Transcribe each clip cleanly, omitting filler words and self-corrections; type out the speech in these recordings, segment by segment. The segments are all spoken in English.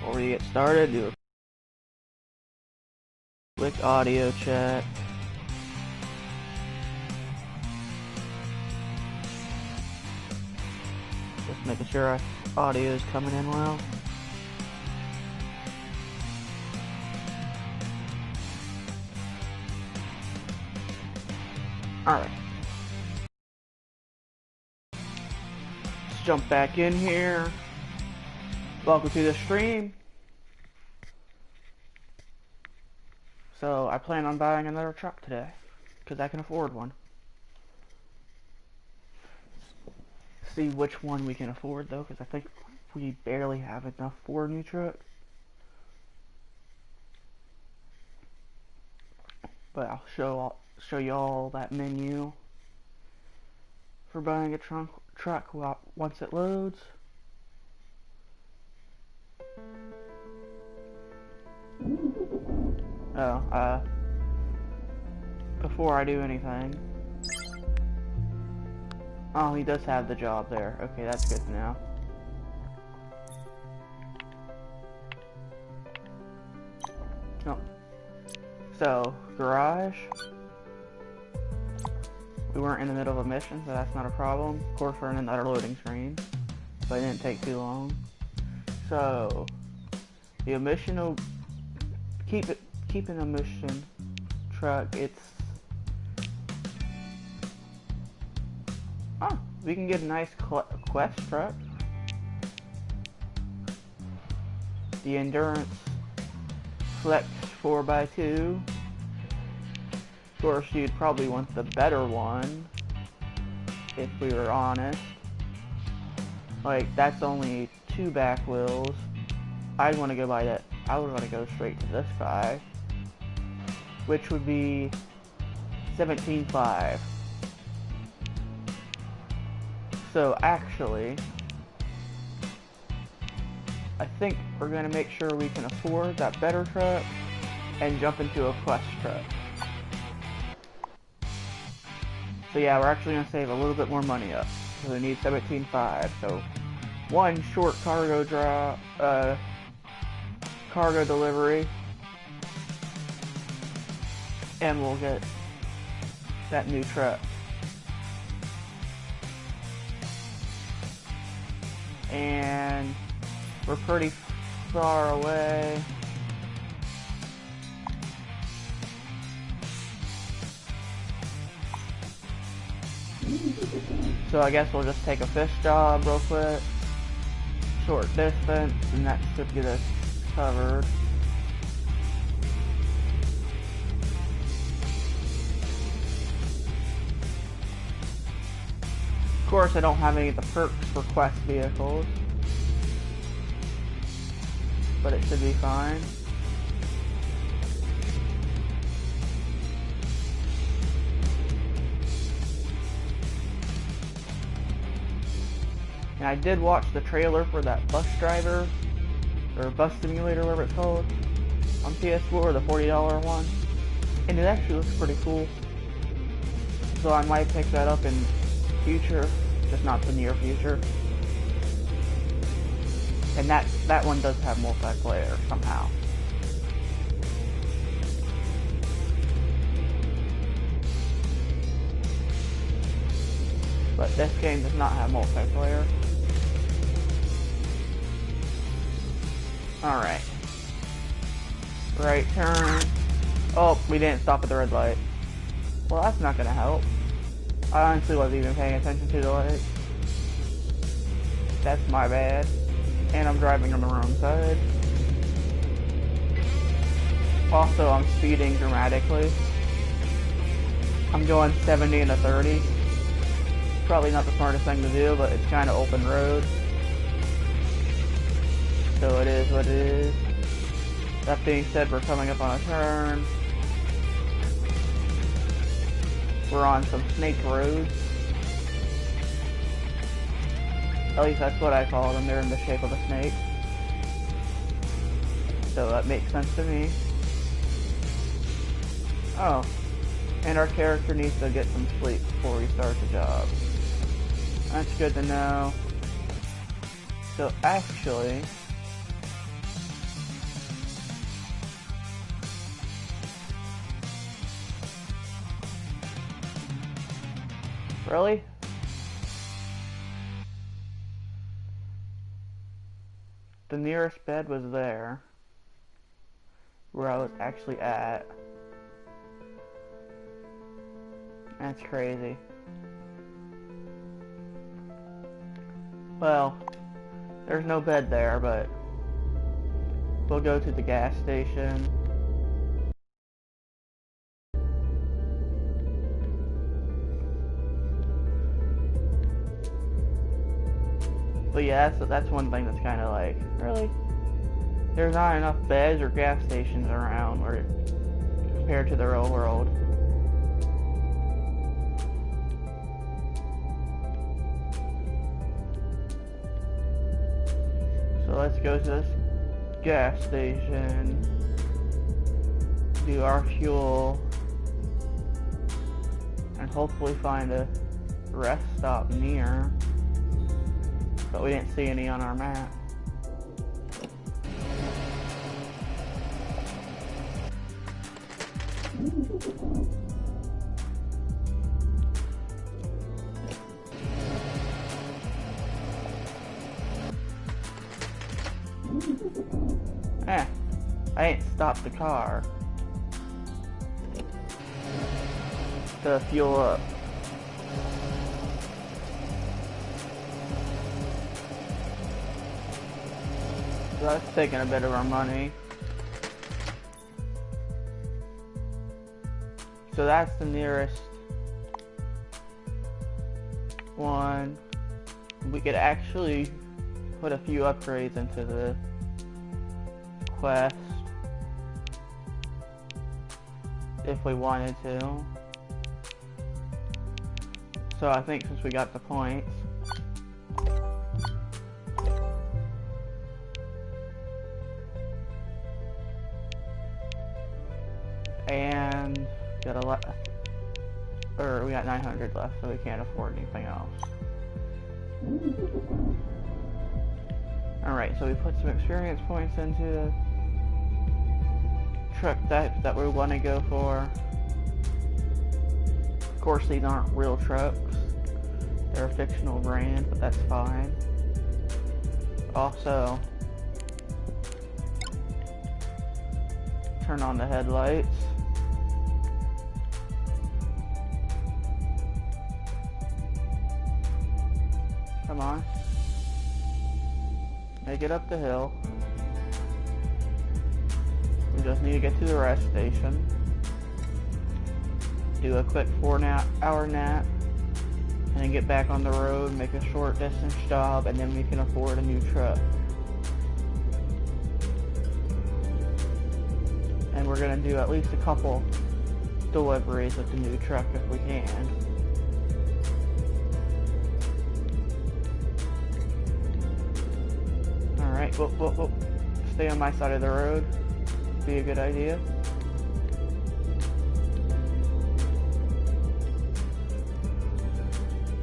Before we get started, do a quick audio check. Just making sure our audio is coming in well. Alright. Let's jump back in here. Welcome to the stream. So, I plan on buying another truck today, because I can afford one. See which one we can afford though, because I think we barely have enough for a new truck. But I'll show you all that menu for buying a truck once it loads. Oh, before I do anything. Oh, he does have the job there. Okay, that's good to know. Oh. So, garage. We weren't in the middle of a mission, so that's not a problem. Of course, we're in another loading screen, but it didn't take too long. So, the emission, keeping a mission truck, it's... Oh, we can get a nice quest truck. The Endurance Flex 4x2. Of course, you'd probably want the better one, if we were honest. Like, that's only 2 back wheels. I'd want to go by that. I would want to go straight to this guy, which would be 17.5. So actually, I think we're going to make sure we can afford that better truck and jump into a quest truck. So yeah, we're actually going to save a little bit more money up. So we need 17.5. So one short cargo cargo delivery, and we'll get that new truck. And we're pretty far away. So I guess we'll just take a fish job real quick. Short distance, and that should get us covered. Of course, I don't have any of the perks for quest vehicles, but it should be fine. And I did watch the trailer for that bus driver, or bus simulator, whatever it's called, on PS4, the $40 one, and it actually looks pretty cool. So I might pick that up in future, just not the near future. And that one does have multiplayer somehow. But this game does not have multiplayer. Alright. Right turn. Oh, we didn't stop at the red light. Well, that's not gonna help. I honestly wasn't even paying attention to the light. That's my bad. And I'm driving on the wrong side. Also, I'm speeding dramatically. I'm going 70 and a 30. Probably not the smartest thing to do, but it's kind of open road. So it is what it is. That being said, we're coming up on a turn. We're on some snake roads. At least that's what I call them. They're in the shape of a snake. So that makes sense to me. Oh. And our character needs to get some sleep before we start the job. That's good to know. So actually, Really? The nearest bed was there, where I was actually at. That's crazy. Well, there's no bed there, but we'll go to the gas station. But yeah, that's one thing that's kind of like, really? There's not enough beds or gas stations around where, compared to the real world. So let's go to this gas station, do our fuel, and hopefully find a rest stop near. But we didn't see any on our map. I ain't stopped the car to fuel up. So that's taking a bit of our money. So that's the nearest one. We could actually put a few upgrades into the quest if we wanted to. So I think since we got the points, and got a lot, or we got 900 left, so we can't afford anything else. Alright, so we put some experience points into the truck that we want to go for. Of course, these aren't real trucks. They're a fictional brand, but that's fine. Also, turn on the headlights. Come on. Make it up the hill. We just need to get to the rest station. Do a quick 4-hour nap. And then get back on the road, make a short distance stop, and then we can afford a new truck. And we're going to do at least a couple deliveries with the new truck if we can. Alright, whoop. Stay on my side of the road. Be a good idea.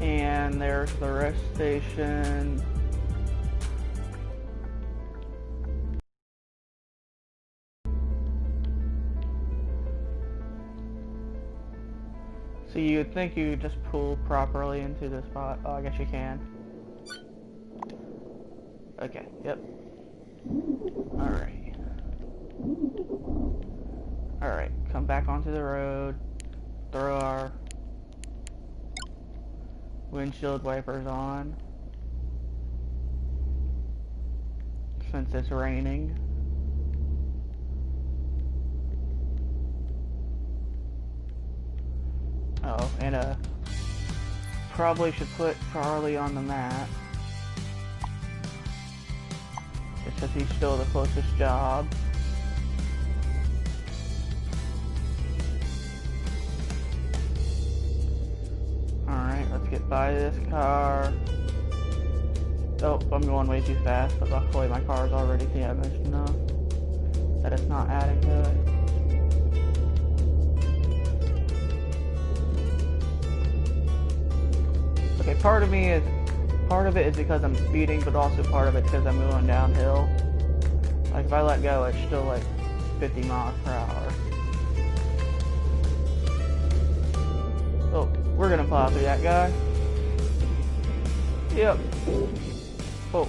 And there's the rest station. So you'd think you could just pull properly into the spot. Oh, I guess you can. Okay, yep. Alright. Alright, come back onto the road. Throw our windshield wipers on, since it's raining. Oh, and probably should put Charlie on the map, just because he's still the closest job. Alright, let's get by this car. Oh, I'm going way too fast, but luckily my car is already damaged enough that it's not adding to it. Okay, part of it is because I'm speeding, but also part of it because I'm moving downhill. Like if I let go, it's still like 50 miles per hour. Oh. We're gonna plow through that guy. Yep. Oh.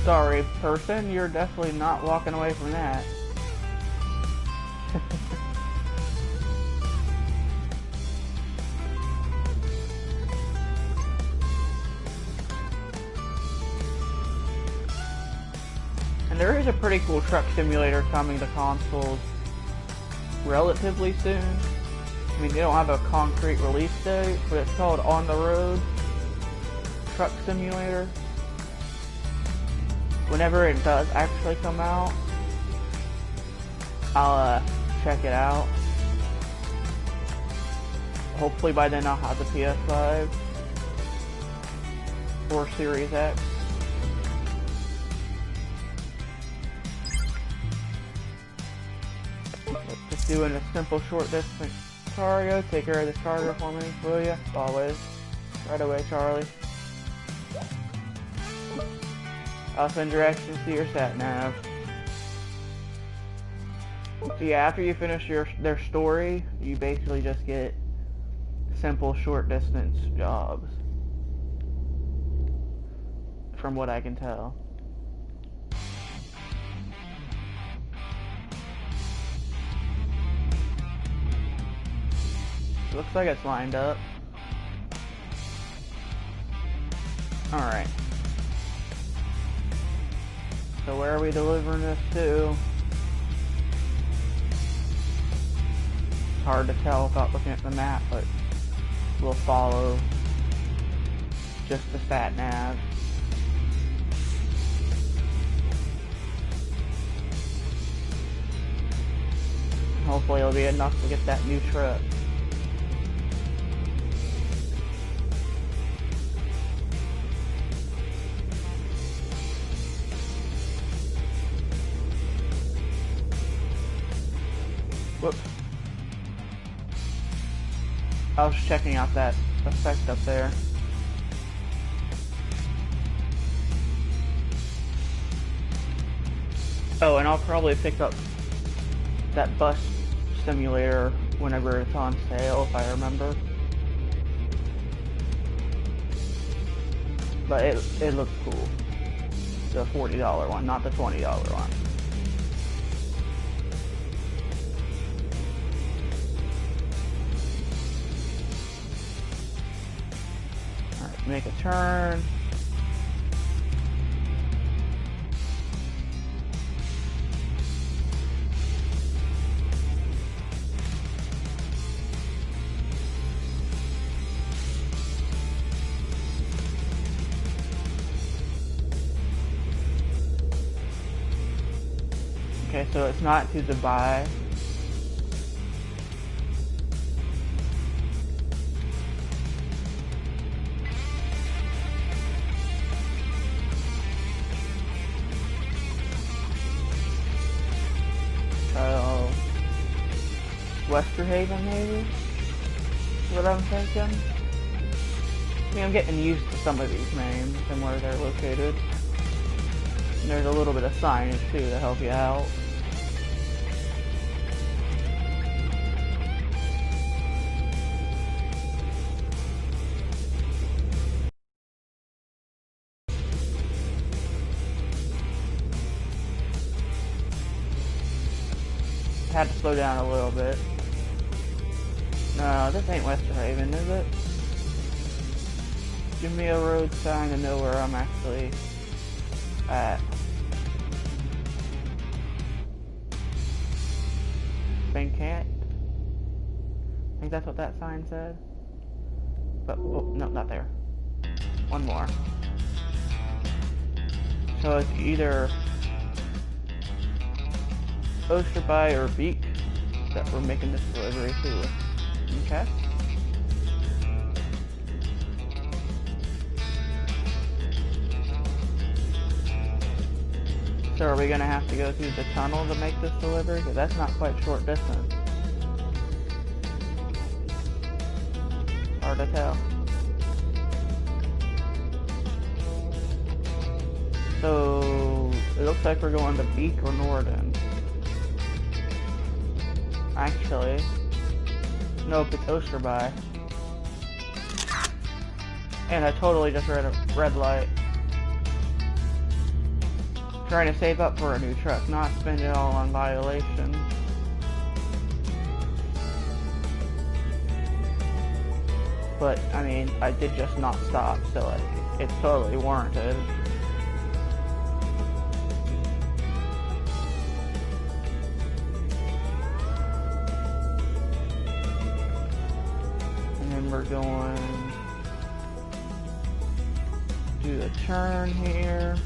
Sorry, person, you're definitely not walking away from that. And there is a pretty cool truck simulator coming to consoles relatively soon. I mean, they don't have a concrete release date, but it's called On the Road Truck Simulator. Whenever it does actually come out, I'll check it out. Hopefully by then I'll have the PS5 or Series X. Just doing a simple short distance cargo. Take care of this cargo for me, will ya? Always. Right away, Charlie. I'll send directions to your sat nav. So yeah, after you finish their story, you basically just get simple short distance jobs. From what I can tell. Looks like it's lined up. Alright. So where are we delivering this to? Hard to tell without looking at the map, but we'll follow just the sat nav. Hopefully it'll be enough to get that new truck. Whoops. I was checking out that effect up there. Oh, and I'll probably pick up that bus simulator whenever it's on sale, if I remember. But it looks cool. The $40 one, not the $20 one. Alright, make a turn. Okay, so it's not to Dubai. So, Westerhaven maybe? Is what I'm thinking. I mean, I'm getting used to some of these names and where they're located. And there's a little bit of signage too to help you out. Had to slow down a little bit. No, this ain't Westerhaven, is it? Give me a road sign to know where I'm actually at. Can't. I think that's what that sign said. But, oh, no, not there. One more. So it's either Oosterby or Beek that we're making this delivery to. Okay. So are we going to have to go through the tunnel to make this delivery? Because that's not quite short distance. Hard to tell. So looks like we're going to Beak or Norden. Actually, nope, it's Osterby. And I totally just read a red light. Trying to save up for a new truck, not spend it all on violations. But, I mean, I did just not stop, so like, it's totally warranted. And then we're going to do a turn here.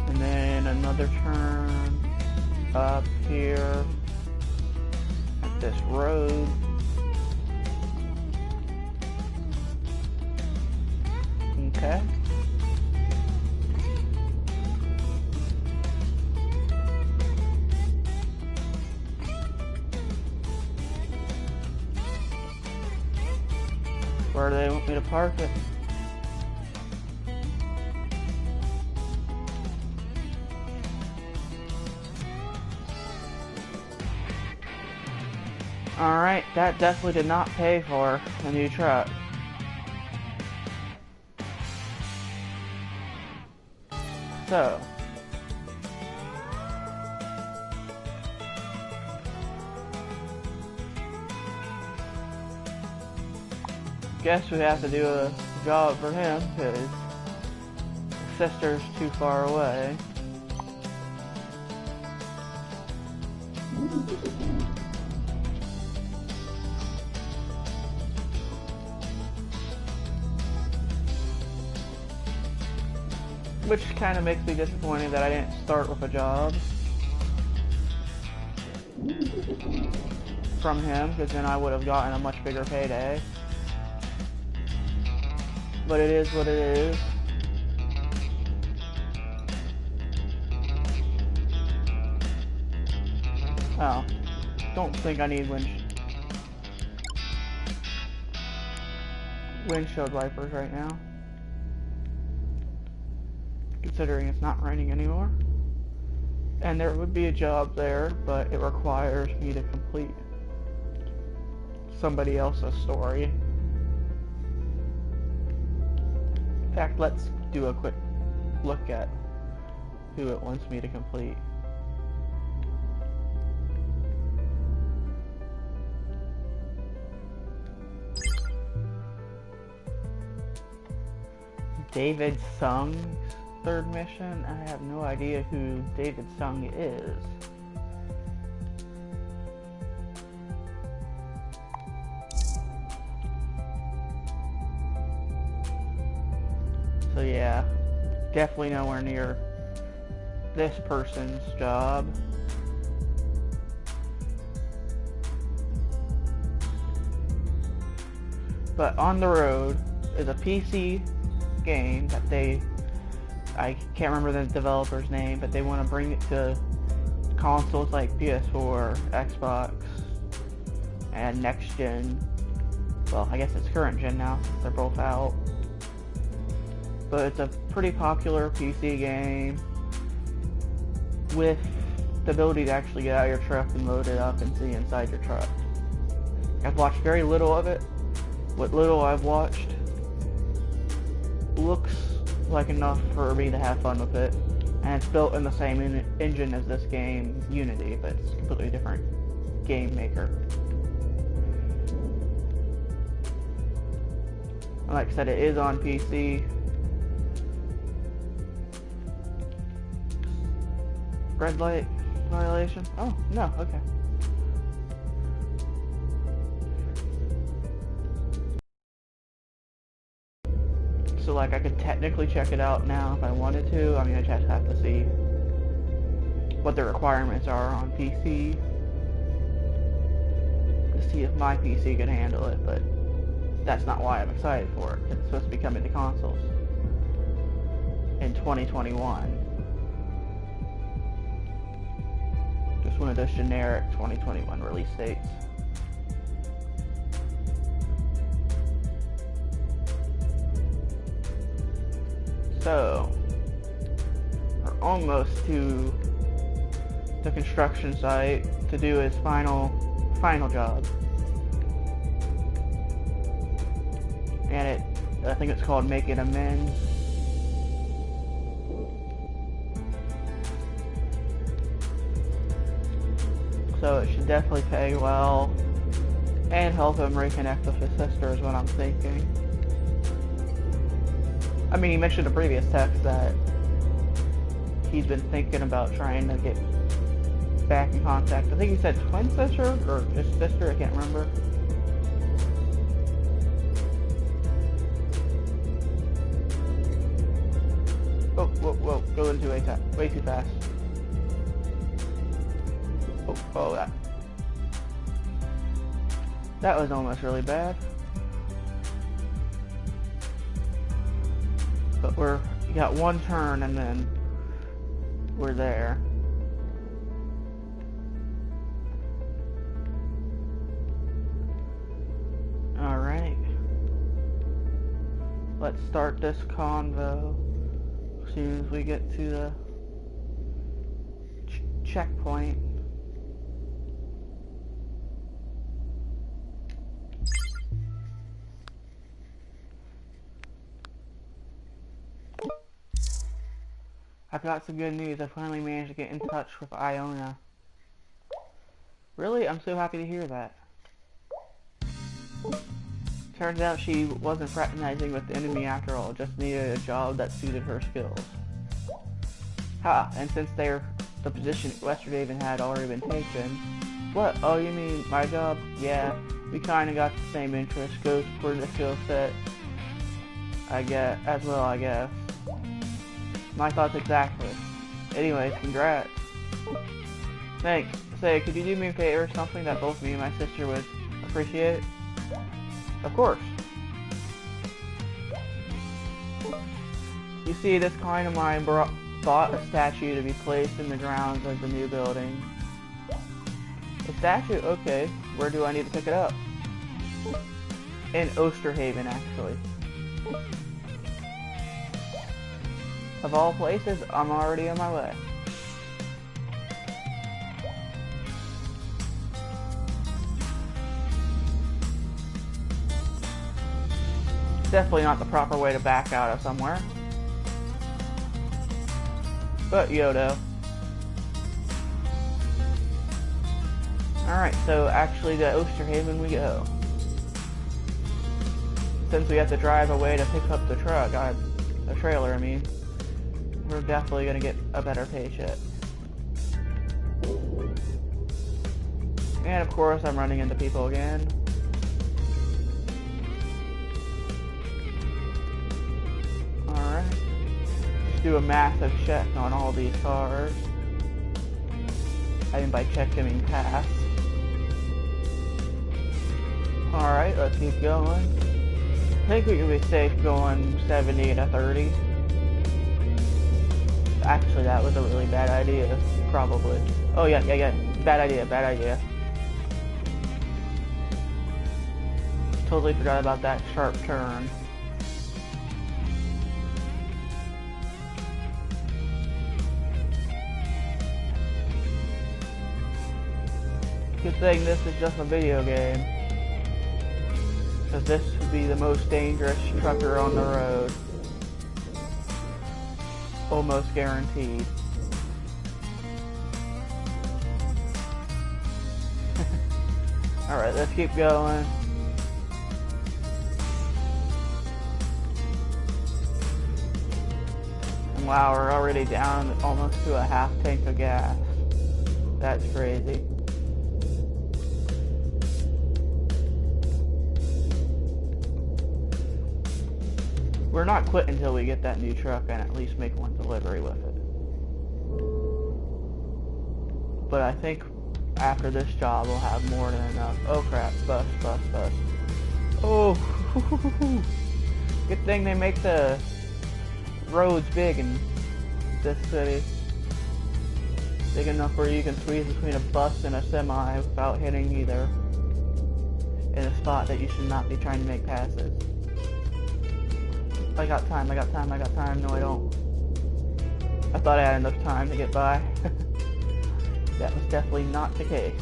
And then another turn up here at this road. Okay. Where do they want me to park it? Alright, that definitely did not pay for a new truck. So, guess we have to do a job for him because his sister's too far away. Which kind of makes me disappointed that I didn't start with a job from him, because then I would have gotten a much bigger payday. But it is what it is. Oh, don't think I need windshield wipers right now, considering it's not raining anymore. And there would be a job there, but it requires me to complete somebody else's story. In fact, let's do a quick look at who it wants me to complete. David Sung's third mission? I have no idea who David Sung is. So yeah, definitely nowhere near this person's job. But On the Road is a PC game that I can't remember the developer's name, but they want to bring it to consoles like PS4, Xbox, and next gen. Well, I guess it's current gen now, they're both out. But it's a pretty popular PC game with the ability to actually get out of your truck and load it up and see inside your truck. I've watched very little of it. What little I've watched looks like enough for me to have fun with it, and it's built in the same engine as this game, Unity, but it's a completely different game maker. Like I said, it is on PC. Red light violation? Oh, no, okay. So like I could technically check it out now if I wanted to. I mean, I just have to see what the requirements are on PC to see if my PC can handle it, but that's not why I'm excited for it. It's supposed to be coming to consoles in 2021. Just one of those generic 2021 release dates. So, we're almost to the construction site to do his final job. And I think it's called Making Amends. So it should definitely pay well and help him reconnect with his sister is what I'm thinking. I mean, he mentioned in a previous text that he's been thinking about trying to get back in contact. I think he said twin sister or just sister, I can't remember. Oh, whoa, going way too fast. Oh, that was almost really bad. But you got one turn and then we're there. Alright. Let's start this convo as soon as we get to the checkpoint. I've got some good news. I finally managed to get in touch with Iona. Really? I'm so happy to hear that. Turns out she wasn't fraternizing with the enemy after all, just needed a job that suited her skills. Ha, and since the position Westerhaven had already been taken. What? Oh, you mean my job? Yeah, we kinda got the same interests, goes for the skill set. I guess. My thoughts exactly. Anyways, congrats. Thanks. Say, could you do me a favor? Something that both me and my sister would appreciate? Of course. You see, this client of mine bought a statue to be placed in the grounds of the new building. A statue? Okay. Where do I need to pick it up? In Osterhaven, actually. Of all places, I'm already on my way. Definitely not the proper way to back out of somewhere. But Yodo. Alright, so actually to Osterhaven we go. Since we have to drive away to pick up the truck, the trailer, I mean. We're definitely gonna get a better paycheck. And of course I'm running into people again. Alright. Just do a massive check on all these cars. I mean by check I mean pass. Alright, let's keep going. I think we can be safe going 70 to 30. Actually, that was a really bad idea, probably. Oh, yeah, bad idea. Totally forgot about that sharp turn. Good thing this is just a video game. Because this would be the most dangerous trucker on the road. Almost guaranteed. Alright, let's keep going. And wow, we're already down almost to a half tank of gas. That's crazy. We're not quitting until we get that new truck and at least make one delivery with it. But I think after this job we'll have more than enough. Oh crap, bus. Oh, good thing they make the roads big in this city. Big enough where you can squeeze between a bus and a semi without hitting either. In a spot that you should not be trying to make passes. I got time. No, I don't. I thought I had enough time to get by. That was definitely not the case.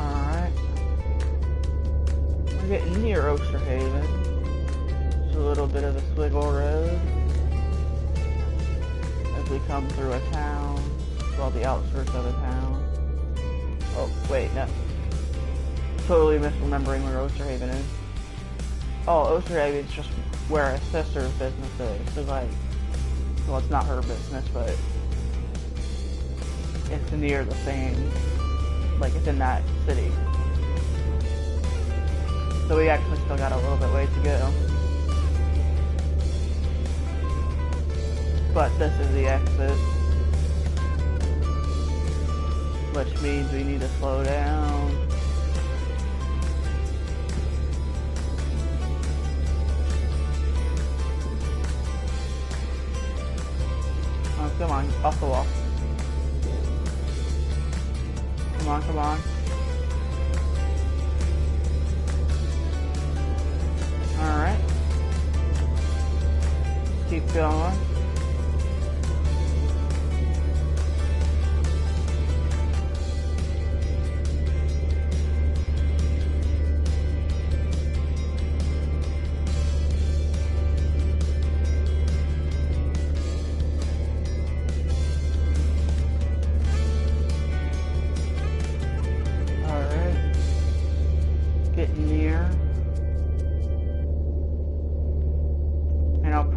Alright. We're getting near Osterhaven. It's a little bit of a swiggle road. As we come through a town. Well, the outskirts of a town. Oh, wait, no. Totally misremembering where Osterhaven is. Oh, Osterhaven's just where a sister's business is. So, like, well, it's not her business, but it's near the same, like, it's in that city. So we actually still got a little bit way to go. But this is the exit. Which means we need to slow down. Oh, come on, off the wall. Come on, come on. Alright. Keep going.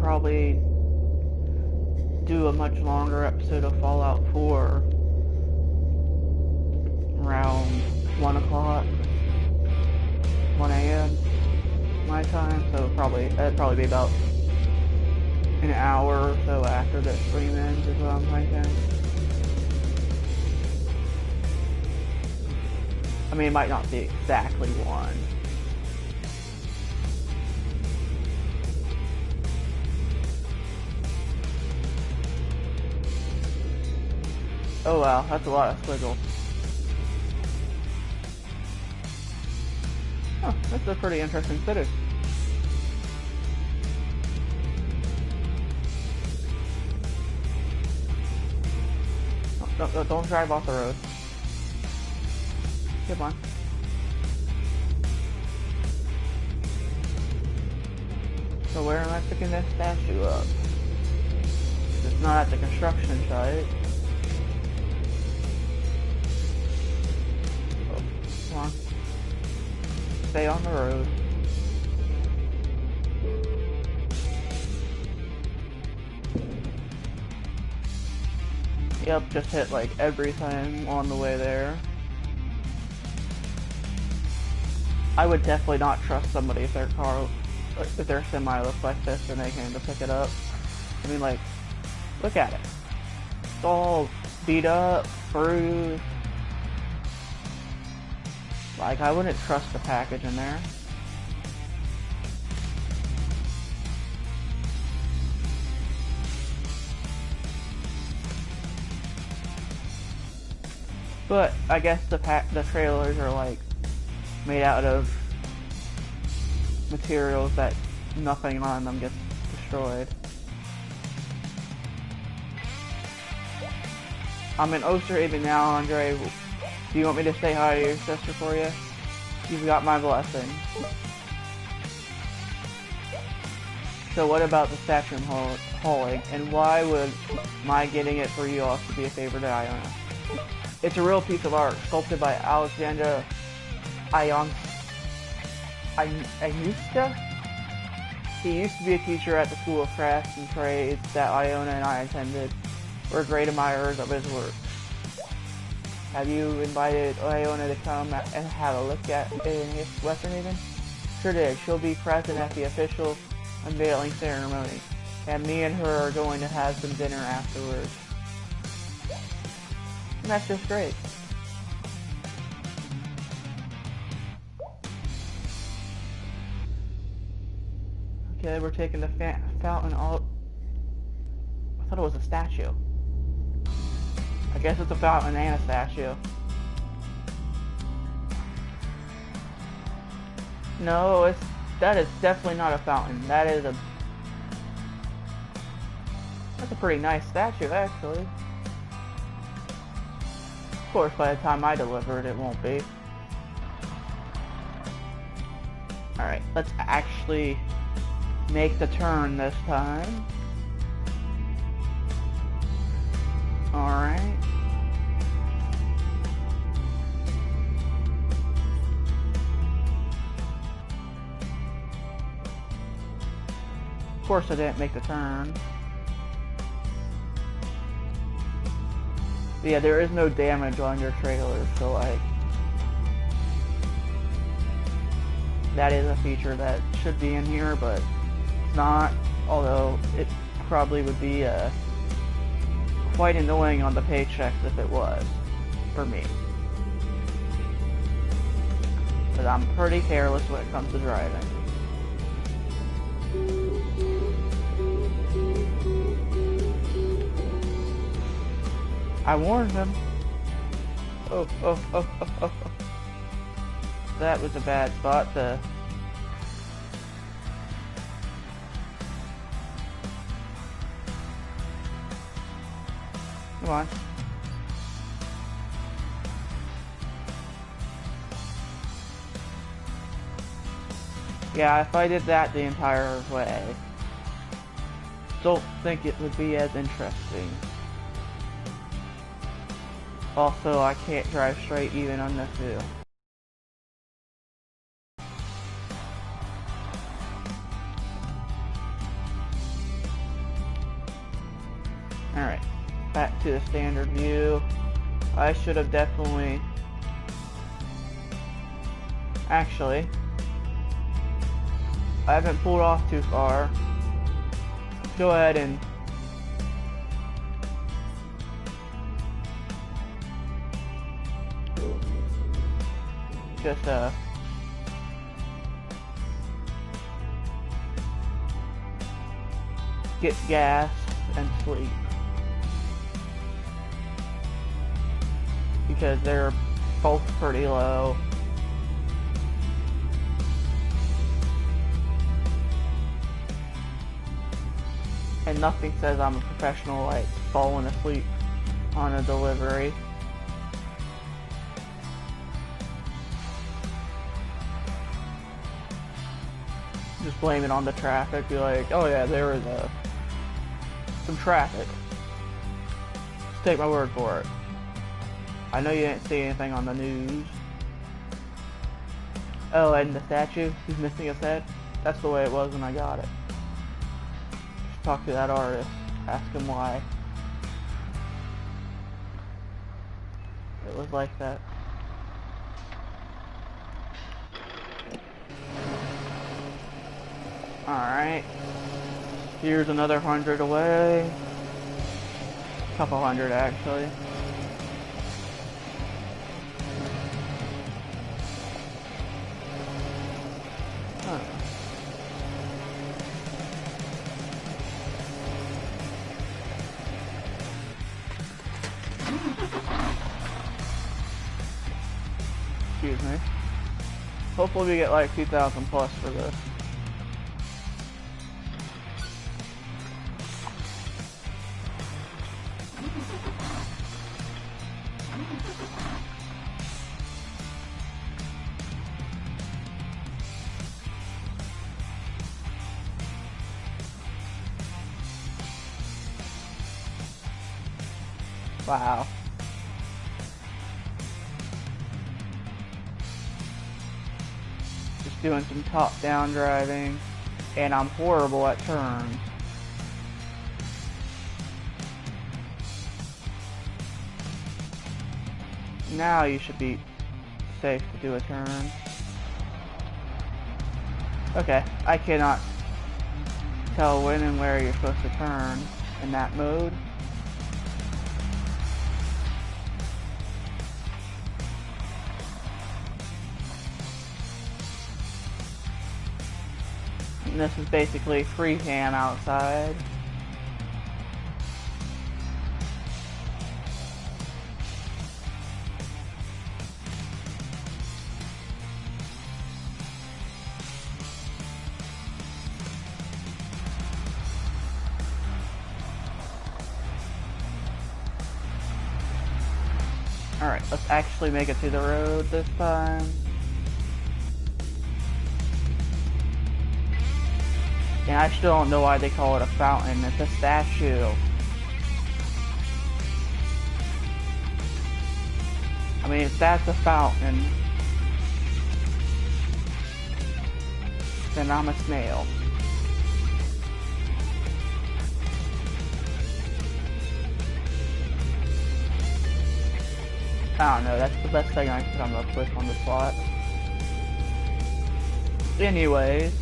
Probably do a much longer episode of Fallout 4 around 1 o'clock, 1 a.m. my time, so that'd probably be about an hour or so after the stream ends is what I'm thinking. I mean, it might not be exactly 1. Oh wow, that's a lot of squiggles. Huh, that's a pretty interesting city. Don't drive off the road. Come on. So where am I picking this statue up? It's not at the construction site. Come on. Stay on the road. Yep, just hit like everything on the way there. I would definitely not trust somebody if their semi looks like this and they came to pick it up. I mean, like, look at it. It's all beat up, bruised. Like, I wouldn't trust the package in there. But I guess the trailers are like made out of materials that nothing on them gets destroyed. I'm in Osterhaven now, Andre. Do you want me to say hi to your sister for you? You've got my blessing. So what about the statue hauling? And why would my getting it for you also be a favor to Iona? It's a real piece of art, sculpted by Alexandra Ionuska. He used to be a teacher at the School of Crafts and Trades that Iona and I attended. We're great admirers of his work. Have you invited Iona to come and have a look at it in Westerhaven? Sure did. She'll be present at the official unveiling ceremony. And me and her are going to have some dinner afterwards. And that's just great. Okay, we're taking the fountain all... I thought it was a statue. I guess it's a fountain and a statue. No, That is definitely not a fountain. That's a pretty nice statue, actually. Of course, by the time I deliver it, it won't be. Alright, let's actually make the turn this time. Alright. Of course I didn't make the turn. But yeah, there is no damage on your trailer, so like... that is a feature that should be in here, but it's not, although it probably would be quite annoying on the paychecks if it was, for me. But I'm pretty careless when it comes to driving. I warned him. Oh. That was a bad spot to... Come on. Yeah, if I did that the entire way, don't think it would be as interesting. Also, I can't drive straight even on this view. Alright, back to the standard view. I should have definitely... Actually, I haven't pulled off too far. Go ahead and... just, get gas and sleep. Because they're both pretty low. And nothing says I'm a professional like falling asleep on a delivery. Just blame it on the traffic. Be like, oh yeah, there was some traffic. Just take my word for it. I know you didn't see anything on the news. Oh, and the statue, he's missing his head. That's the way it was when I got it. Just talk to that artist. Ask him why. It was like that. Alright. Here's another 100 away. Couple hundred, actually. Excuse me. Hopefully we get like 2,000 plus for this. Wow. Just doing some top-down driving, and I'm horrible at turns. Now you should be safe to do a turn. Okay, I cannot tell when and where you're supposed to turn in that mode. And this is basically freehand outside. Alright, let's actually make it to the road this time. And I still don't know why they call it a fountain. It's a statue. I mean, if that's a fountain, then I'm a snail. I don't know, that's the best thing I can come up with on the spot. Anyways,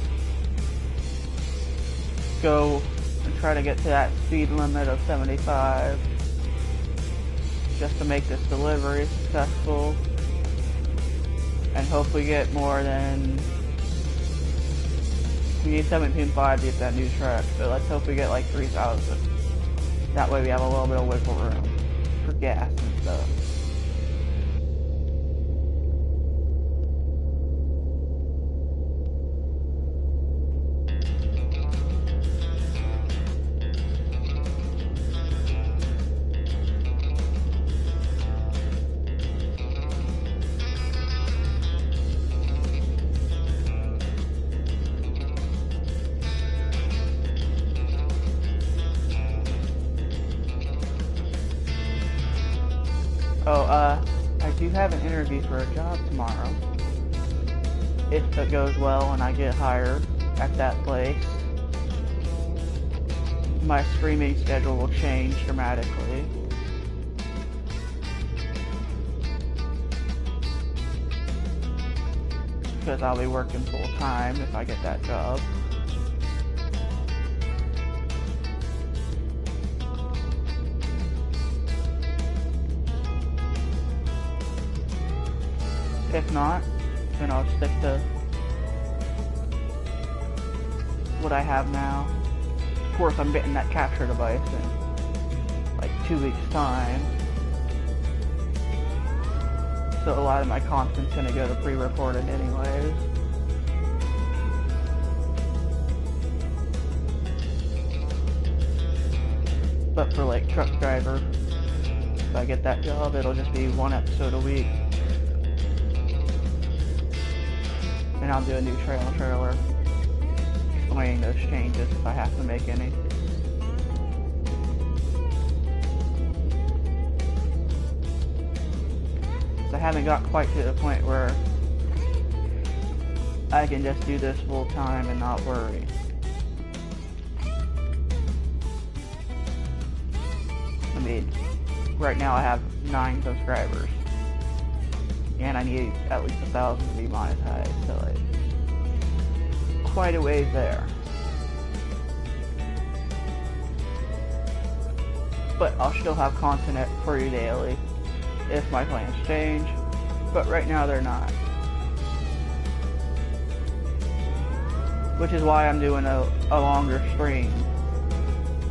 go and try to get to that speed limit of 75 just to make this delivery successful, and hope we get more than, we need 17.5 to get that new truck, so let's hope we get like 3,000. That way we have a little bit of wiggle room for gas and stuff. Oh, I do have an interview for a job tomorrow. If it goes well and I get hired at that place, my streaming schedule will change dramatically. Because I'll be working full time if I get that job. If not, then I'll stick to what I have now. Of course, I'm getting that capture device in like 2 weeks' time. So a lot of my content's gonna go to pre-recorded anyways. But for like truck driver, if I get that job, it'll just be 1 episode a week. And I'll do a new trailer explaining those changes if I have to make any. So I haven't got quite to the point where I can just do this full time and not worry. I mean, right now I have 9 subscribers. And I need at least 1,000 to be monetized, so like, quite a ways there. But I'll still have content for you daily if my plans change, but right now they're not. Which is why I'm doing a longer stream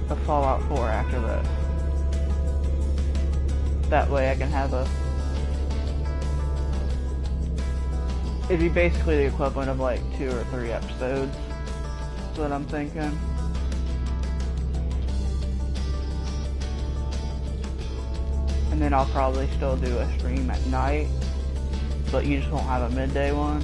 of Fallout 4 after this. That way I can have it'd be basically the equivalent of like 2 or 3 episodes. That's what I'm thinking. And then I'll probably still do a stream at night, but you just won't have a midday one.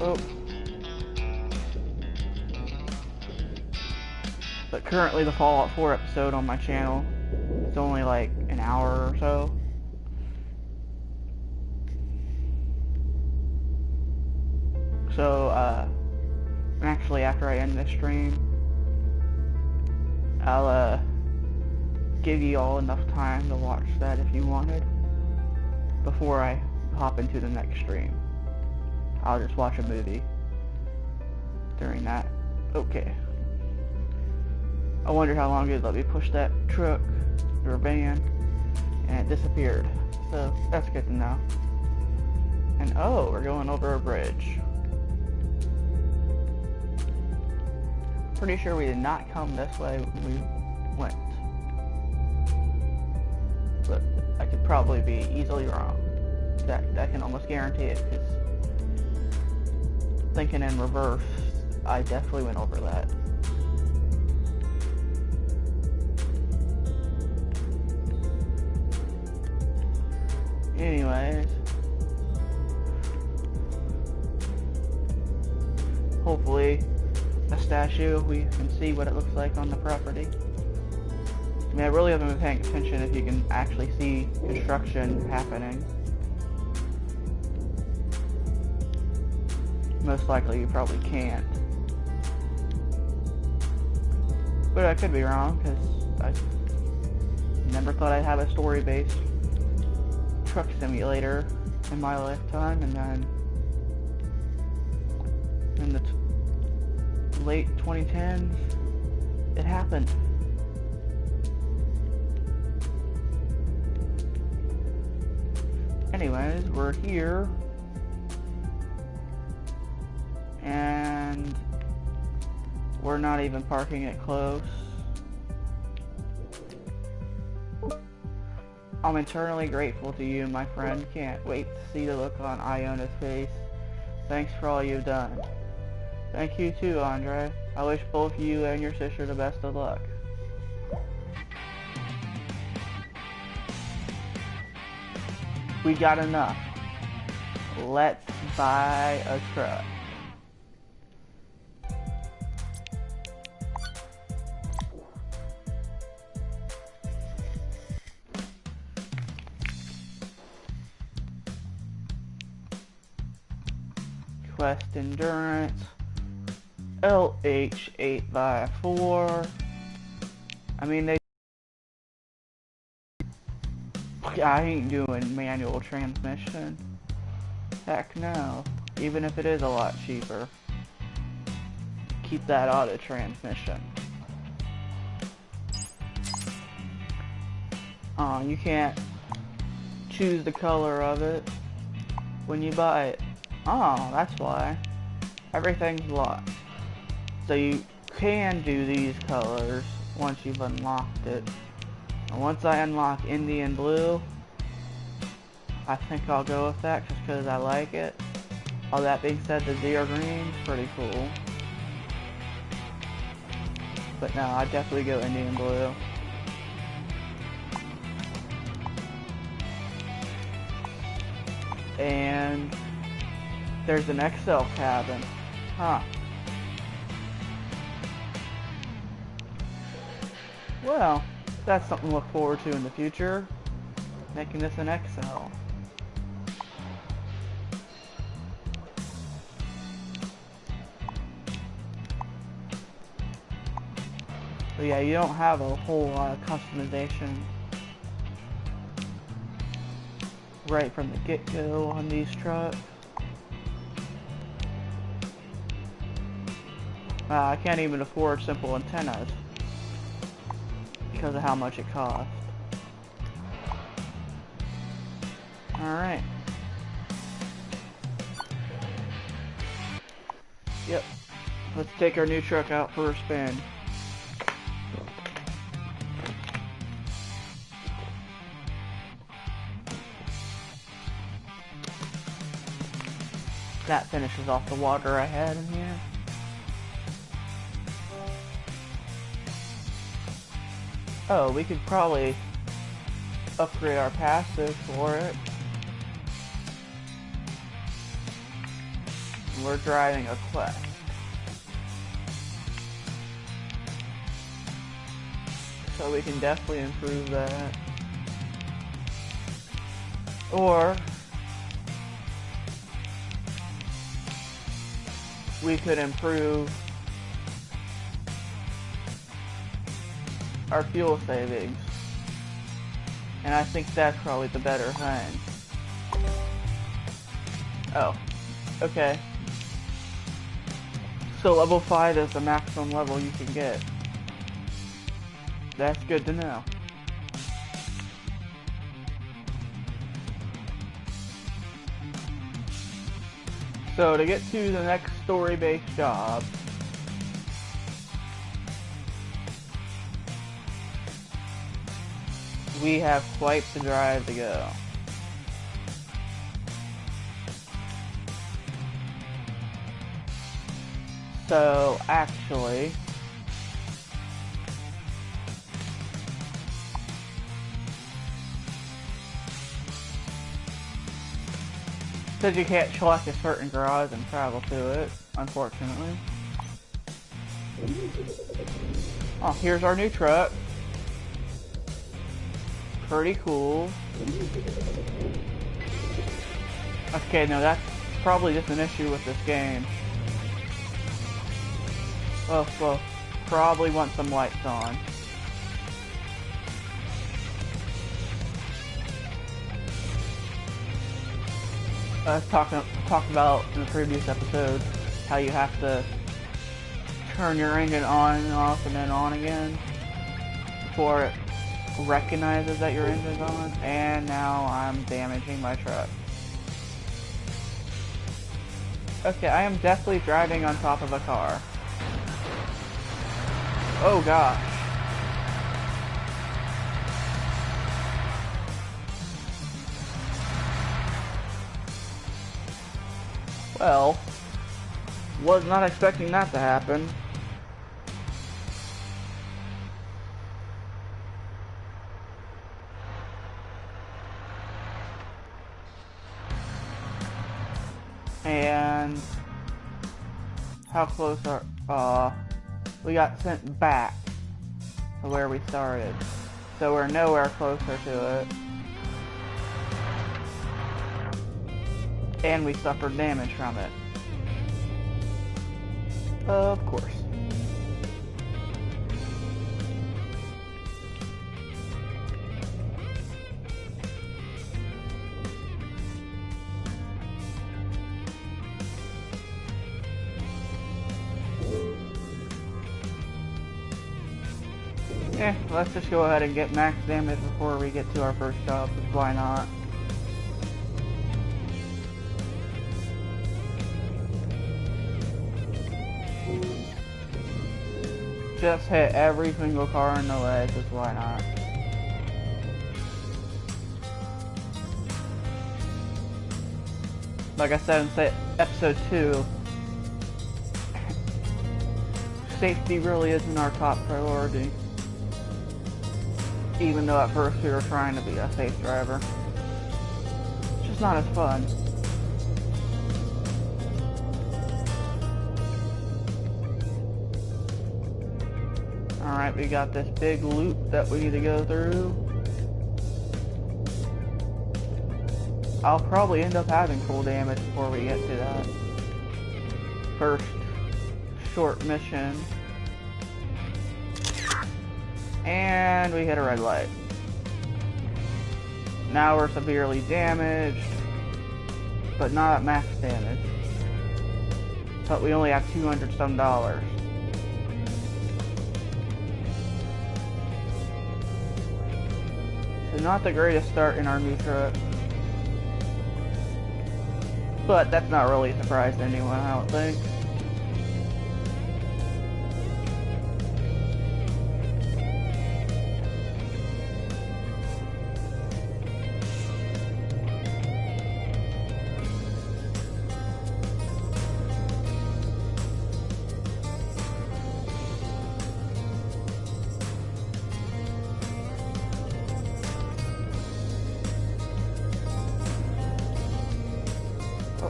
Oh. But currently the Fallout 4 episode on my channel is only like an hour or so. So, actually after I end this stream, I'll give you all enough time to watch that if you wanted, before I hop into the next stream. I'll just watch a movie during that. Okay. I wonder how long it'd let me push that truck or van, and it disappeared. So that's good to know. And oh, we're going over a bridge. Pretty sure we did not come this way when we went. probably be easily wrong. That can almost guarantee it, because thinking in reverse, I definitely went over that. Anyways, hopefully a statue, we can see what it looks like on the property. I mean, I really haven't been paying attention if you can actually see construction happening. Most likely you probably can't. But I could be wrong, because I never thought I'd have a story-based truck simulator in my lifetime, and then in the late 2010s, it happened. Anyways, we're here, and we're not even parking it close. I'm eternally grateful to you, my friend. Can't wait to see the look on Iona's face. Thanks for all you've done. Thank you too, Andre. I wish both you and your sister the best of luck. We got enough. Let's buy a truck. Quest Endurance, LH 8x4. I mean, I ain't doing manual transmission. Heck no. Even if it is a lot cheaper. Keep that auto transmission. You can't choose the color of it when you buy it. Oh, that's why. Everything's locked. So you can do these colors once you've unlocked it. And once I unlock Indian Blue, I think I'll go with that just because I like it. All that being said, the Zero Green's pretty cool. But no, I'd definitely go Indian Blue. And there's an XL cabin. Huh. Well, that's something to look forward to in the future. Making this an XL. But yeah, you don't have a whole lot of customization right from the get-go on these trucks. I can't even afford simple antennas because of how much it costs. Alright. Yep. Let's take our new truck out for a spin. That finishes off the water I had in here. Oh, we could probably upgrade our passive for it. We're driving a Quest. So we can definitely improve that. Or we could improve our fuel savings. And I think that's probably the better thing. Oh, okay. So level 5 is the maximum level you can get. That's good to know. So to get to the next story-based job, we have quite the drive to go. So, actually, because you can't select a certain garage and travel to it, unfortunately. Oh, here's our new truck. Pretty cool. Okay, no, that's probably just an issue with this game. Oh, well, probably want some lights on. I talked about in the previous episode how you have to turn your engine on and off and then on again before it recognizes that your engine's on, and now I'm damaging my truck. Okay, I am definitely driving on top of a car. Oh gosh. Well, was not expecting that to happen. And how close are we got sent back to where we started. So we're nowhere closer to it. And we suffered damage from it. Of course. Yeah, let's just go ahead and get max damage before we get to our first stop, because why not? Just hit every single car in the way, because why not? Like I said in episode 2, safety really isn't our top priority. Even though at first we were trying to be a safe driver. It's just not as fun. Alright, we got this big loop that we need to go through. I'll probably end up having full damage before we get to that first short mission. And we hit a red light. Now we're severely damaged, but not at max damage. But we only have $200 some. So not the greatest start in our new truck. But that's not really a surprise to anyone, I don't think.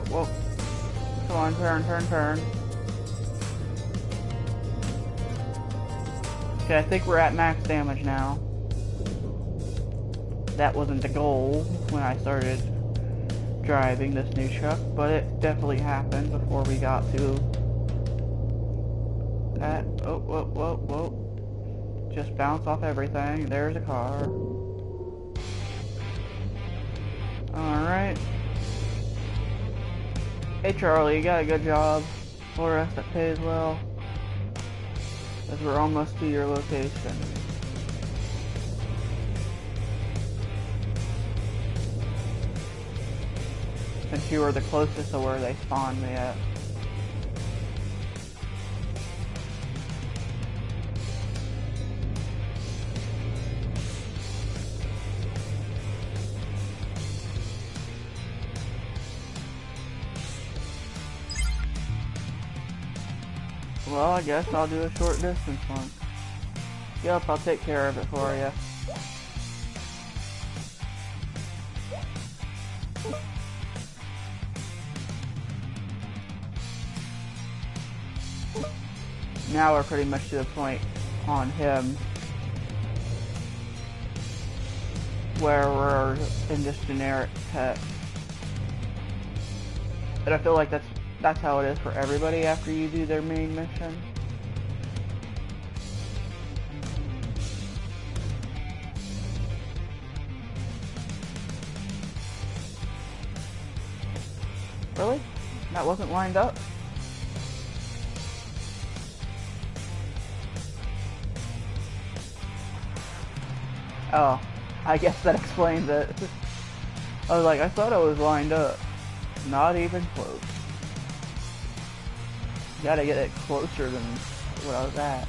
Whoa. Come on, turn. Okay, I think we're at max damage now. That wasn't the goal when I started driving this new truck, but it definitely happened before we got to that. Oh, whoa. Just bounce off everything. There's a car. Alright. Hey Charlie, you got a good job for us that pays well, as we're almost to your location. Since you were the closest to where they spawned me at. Well, I guess I'll do a short distance one. Yep, I'll take care of it for you. Now we're pretty much to the point on him where we're in just generic text. And I feel like that's how it is for everybody after you do their main mission. Really? That wasn't lined up? Oh, I guess that explains it. I was like, I thought it was lined up. Not even close. Gotta get it closer than what I was at.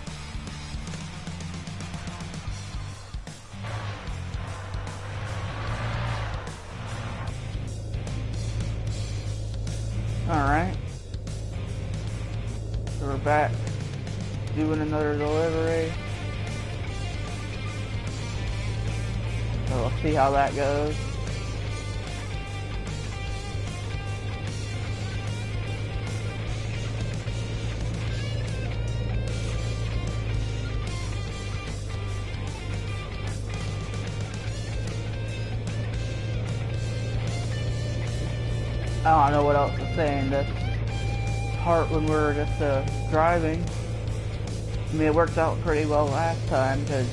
Alright. So we're back doing another delivery. So we'll see how that goes. I don't know what else to say in this part when we were just driving. I mean, it worked out pretty well last time because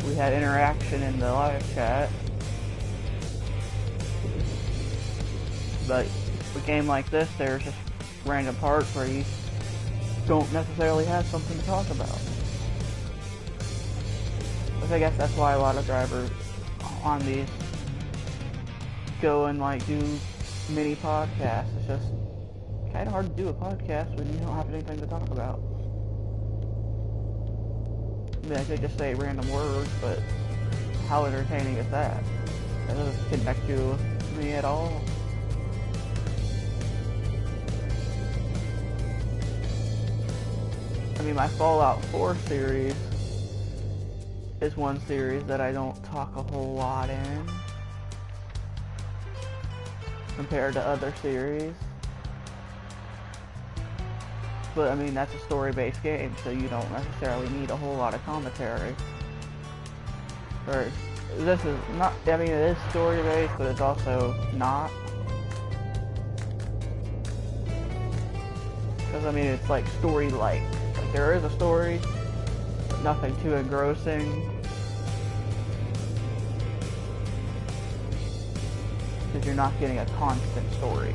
we had interaction in the live chat. But a game like this, there's just random parts where you don't necessarily have something to talk about. Which I guess that's why a lot of drivers on these go and like do mini podcasts. It's just kind of hard to do a podcast when you don't have anything to talk about. I mean, I could just say random words, but how entertaining is that? That doesn't connect you with me at all. I mean, my Fallout 4 series is one series that I don't talk a whole lot in compared to other series. But I mean, that's a story-based game, so you don't necessarily need a whole lot of commentary. Or this is not, I mean, it is story-based, but it's also not. Because I mean, it's like story-like. Like there is a story, but nothing too engrossing. Because you're not getting a constant story.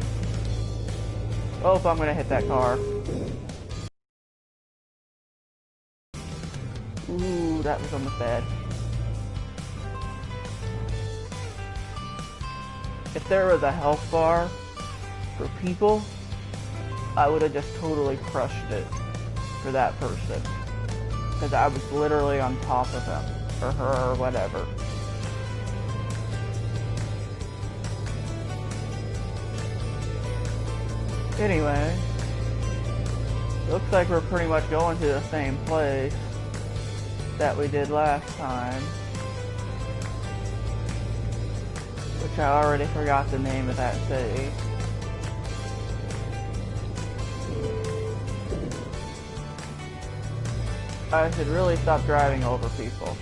Oh, if I'm gonna hit that car. Ooh, that was almost bad. If there was a health bar for people, I would have just totally crushed it for that person. Because I was literally on top of him, or her, or whatever. Anyway, looks like we're pretty much going to the same place that we did last time. Which I already forgot the name of that city. I should really stop driving over people.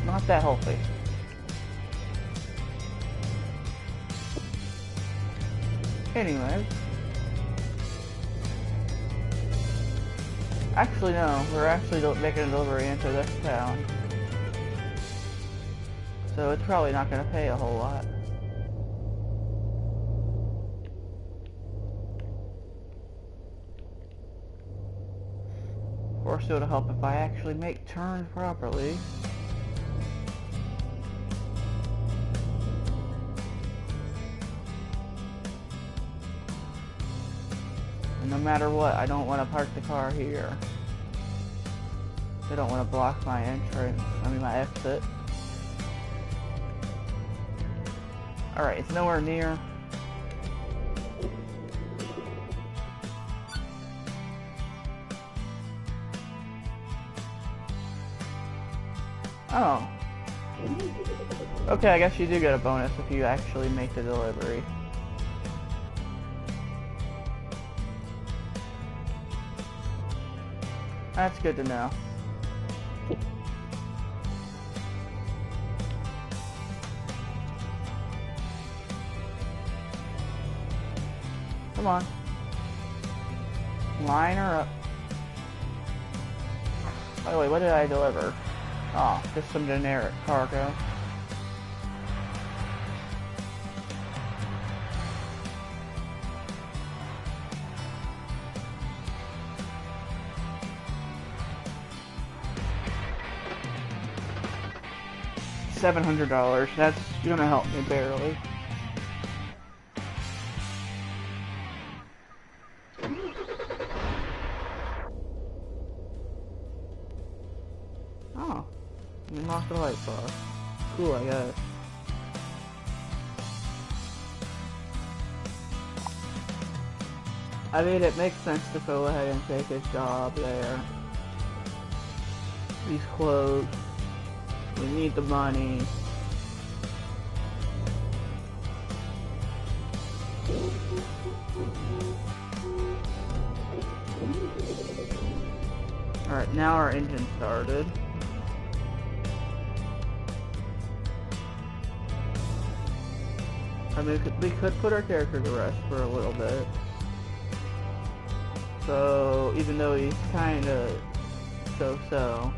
Not that healthy. Anyway. Actually, no. We're actually making a delivery into this town. So it's probably not going to pay a whole lot. Or still to help if I actually make turns properly. And no matter what, I don't want to park the car here. I don't want to block my entrance, my exit. Alright, it's nowhere near. Oh. Okay, I guess you do get a bonus if you actually make the delivery. That's good to know. Come on. Line her up. By the way, what did I deliver? Oh, just some generic cargo. $700. That's gonna help me barely. Oh, unlock the light bar. Cool, I got it. I mean, it makes sense to go ahead and take his job there. He's closed. We need the money. Alright, now our engine started. I mean, we could put our character to rest for a little bit. So, even though he's kinda so-so.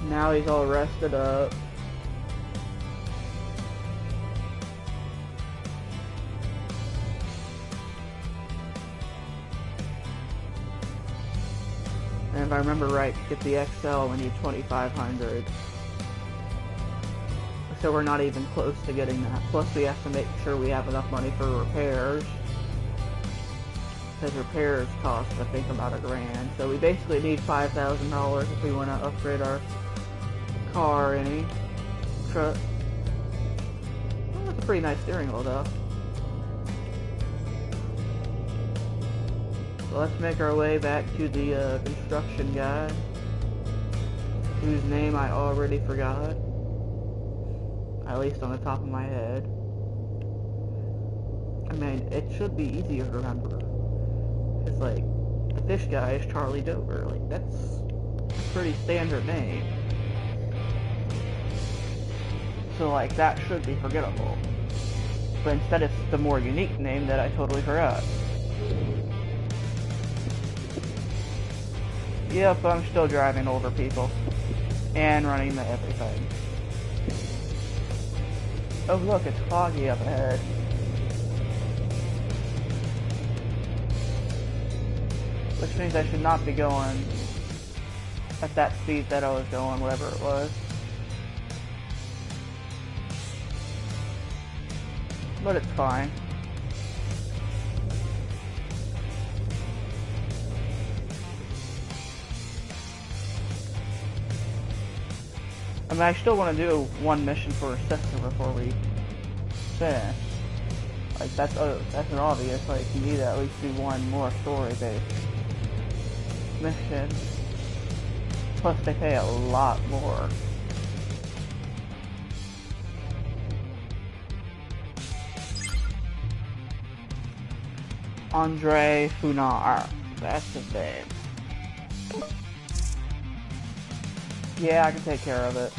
Now he's all rested up. And if I remember right, to get the XL we need 2,500. So we're not even close to getting that. Plus we have to make sure we have enough money for repairs. Because repairs cost, I think, about $1,000. So we basically need $5,000 if we want to upgrade our car any truck. Oh, that's a pretty nice steering wheel though. So let's make our way back to the construction guy, whose name I already forgot, at least on the top of my head. I mean, it should be easier to remember. It's like, the fish guy is Charlie Dover. Like, that's a pretty standard name. So like, that should be forgettable. But instead it's the more unique name that I totally forgot. Yep, I'm still driving over people. And running the everything. Oh look, it's foggy up ahead. Which means I should not be going at that speed that I was going, whatever it was. But it's fine. I mean, I still want to do one mission for a sister before we finish. Like, that's an obvious, like, you need to at least do one more story-based mission. Plus, they pay a lot more. Andre Funar. That's his name. Yeah, I can take care of it.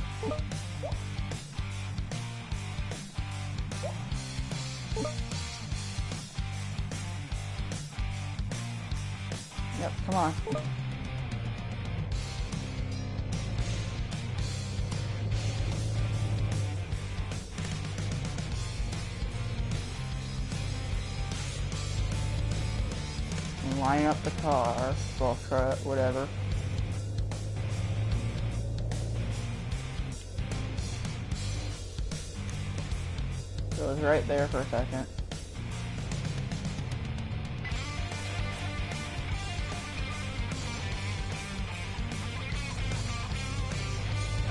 Yep, come on. Line up the car, well, truck, whatever. So it was right there for a second.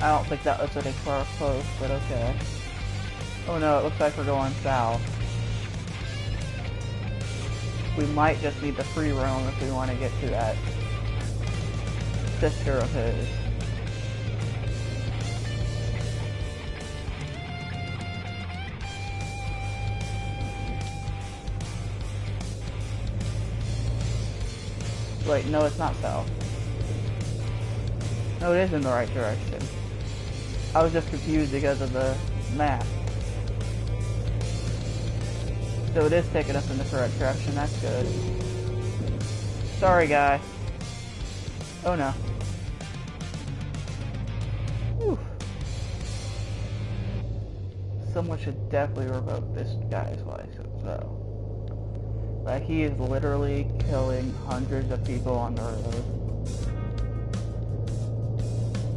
I don't think that was a far close, but okay. Oh no, it looks like we're going south. We might just need the free roam if we want to get to that sister of his. Wait, no, it's not south. No, it is in the right direction. I was just confused because of the map. So it is taking us in the correct direction, that's good. Sorry, guy. Oh no. Whew. Someone should definitely revoke this guy's license, though. Like, he is literally killing hundreds of people on the road.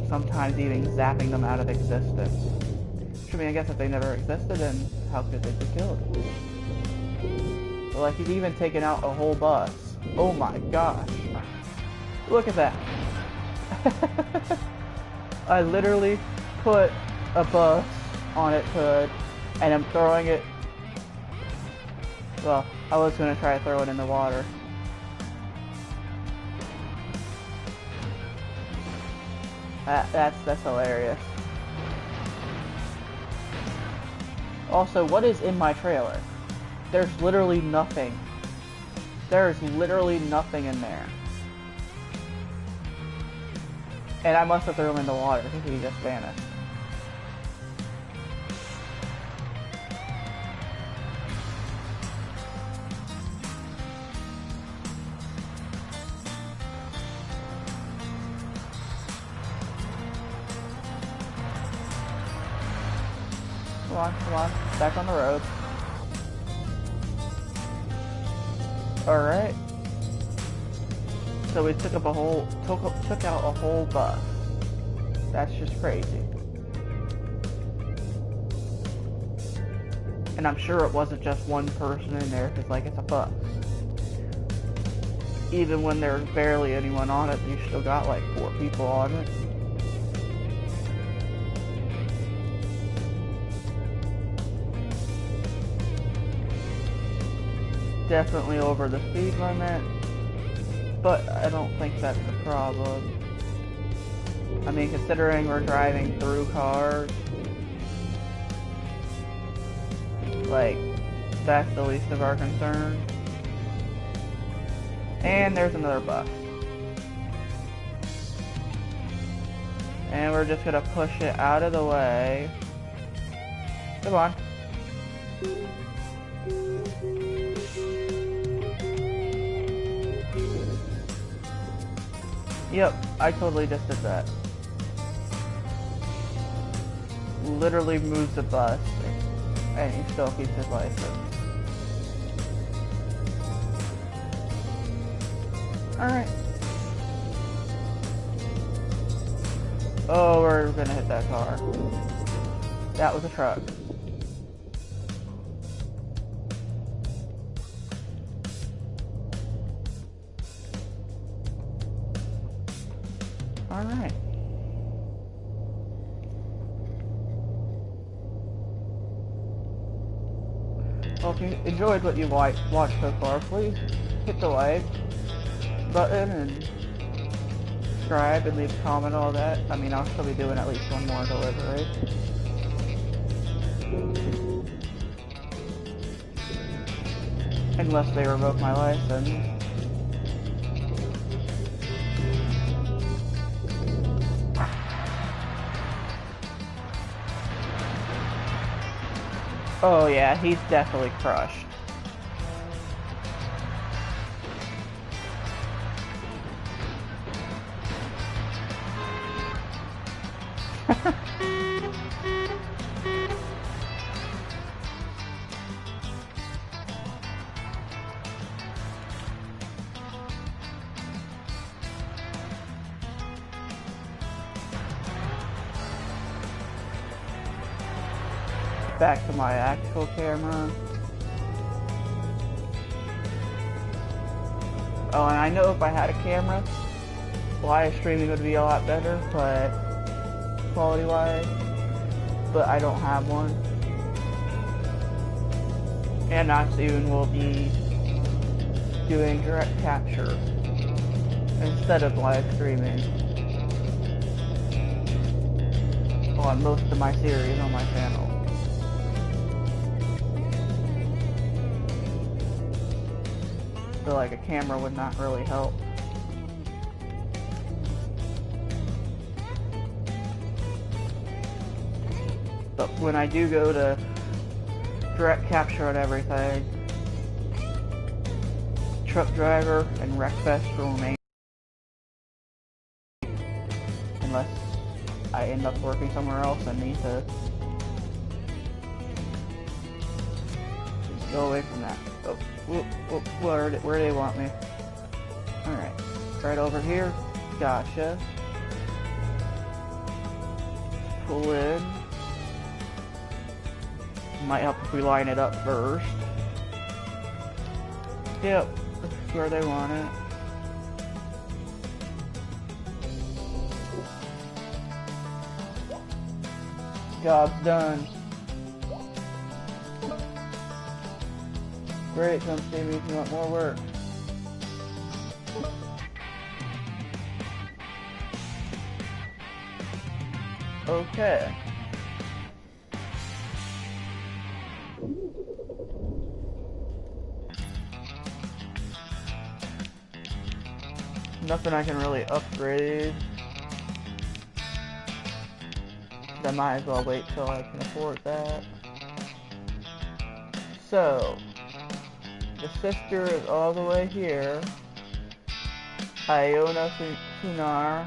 Sometimes even zapping them out of existence. Which, I mean, I guess if they never existed, then how could they be killed? But, like, he's even taken out a whole bus. Oh my gosh. Look at that. I literally put a bus on its hood, and I'm throwing it. Well, I was going to try to throw it in the water. That's hilarious. Also, what is in my trailer? There's literally nothing. There's literally nothing in there. And I must have thrown him in the water because he just vanished. Come on, back on the road. Alright. So we took out a whole bus. That's just crazy. And I'm sure it wasn't just one person in there, because like, it's a bus. Even when there's barely anyone on it, you still got like 4 people on it. Definitely over the speed limit, but I don't think that's a problem. I mean, considering we're driving through cars, like, that's the least of our concern. And there's another bus. And we're just gonna push it out of the way. Come on. Yep, I totally just did that. Literally moves the bus, and he still keeps his license. Alright. Oh, we're gonna hit that car. That was a truck. Alright. Well, if you enjoyed what you've watched so far, please hit the like button and subscribe and leave a comment, all that. I mean, I'll still be doing at least one more delivery. Unless they revoke my license. Oh yeah, he's definitely crushed. Back to my actual camera. Oh, and I know if I had a camera, live streaming would be a lot better, but quality wise, but I don't have one. And not soon we'll be doing direct capture instead of live streaming on most of my series on my channel. So like a camera would not really help. But when I do go to direct capture and everything, truck driver and Wreckfest will remain, unless I end up working somewhere else and need to just go away from that. Oh, where do they want me? Alright, right over here. Gotcha. Pull in. Might help if we line it up first. Yep, that's where they want it. Job's done. Great, come see me if you want more work. Okay. Nothing I can really upgrade. I might as well wait till I can afford that. So, the sister is all the way here. Iona Funar.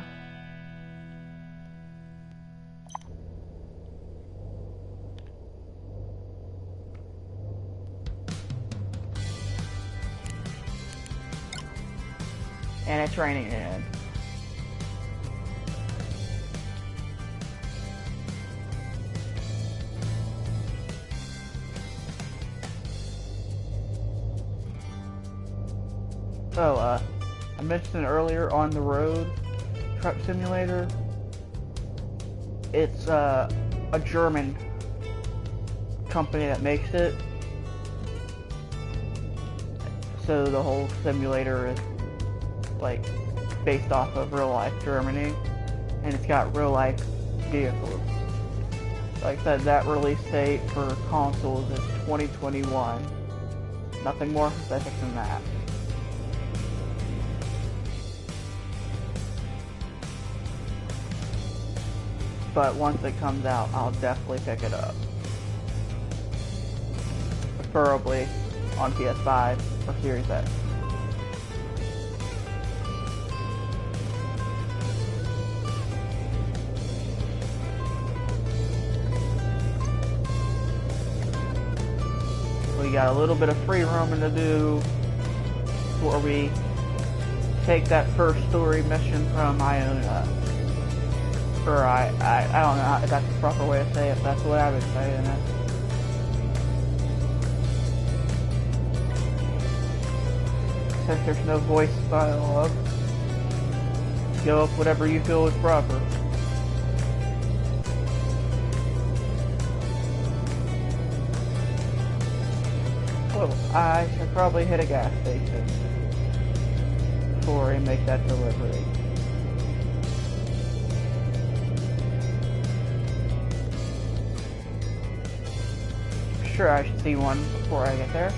And it's raining again. So, I mentioned earlier on the road truck simulator. It's a German company that makes it. So the whole simulator is like based off of real life Germany, and it's got real life vehicles. Like I said, that release date for consoles is 2021. Nothing more specific than that. But once it comes out, I'll definitely pick it up. Preferably on PS5 or Series X. We got a little bit of free roaming to do before we take that first story mission from Iona. Or I don't know if that's the proper way to say it, but that's what I would say in it. Since there's no voice dialogue, go with whatever you feel is proper. Oh, I should probably hit a gas station before I make that delivery. Sure, I should see one before I get there.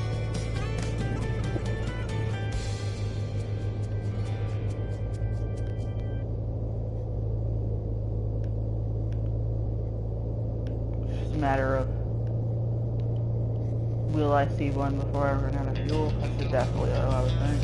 It's just a matter of, will I see one before I run out of fuel? I should definitely, I would think.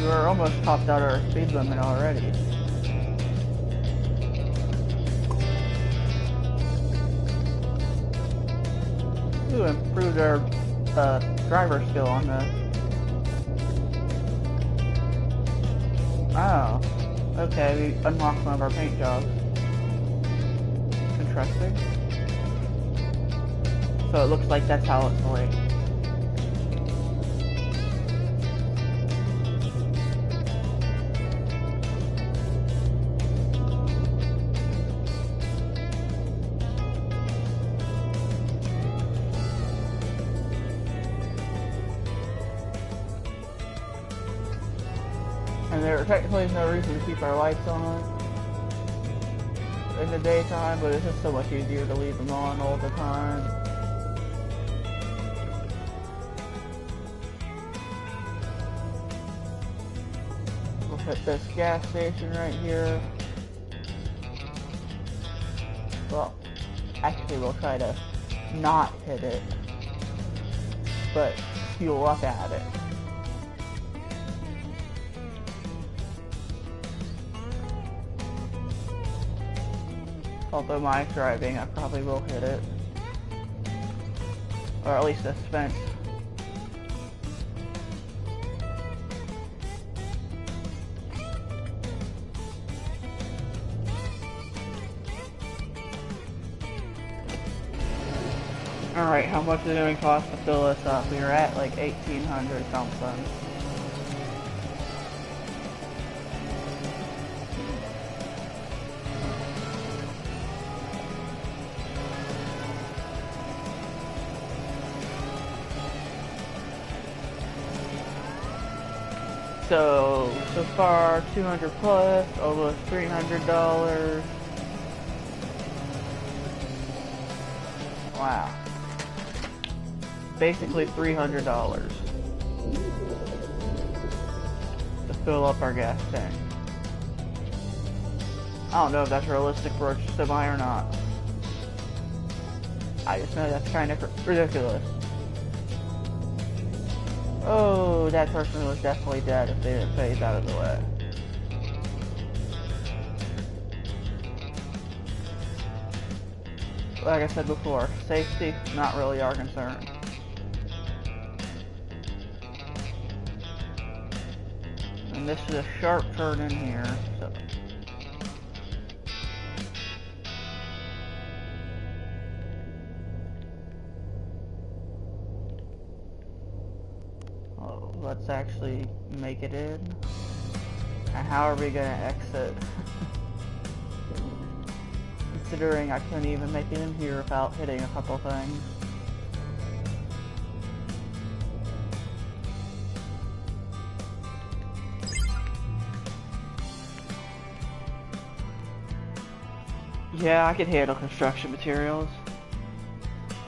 We're almost topped out our speed limit already. Ooh, improved our driver skill on this. Oh, okay, we unlocked one of our paint jobs. Interesting. So it looks like that's how it's laid. And there technically is no reason to keep our lights on in the daytime, but it's just so much easier to leave them on all the time. We'll hit this gas station right here. Well, actually we'll try to not hit it, but fuel up at it. Although my driving, I probably will hit it. Or at least the suspense. Alright, how much is it going to cost to fill this up? We were at like 1,800 something. So far, 200 plus, almost $300. Wow. Basically $300 to fill up our gas tank. I don't know if that's realistic for a semi or not. I just know that's kind of ridiculous. Oh, that person was definitely dead if they didn't phase out of the way. Like I said before, safety, not really our concern. And this is a sharp turn in here, so... Let's actually make it in. And how are we gonna exit? Considering I couldn't even make it in here without hitting a couple things. Yeah, I can handle construction materials.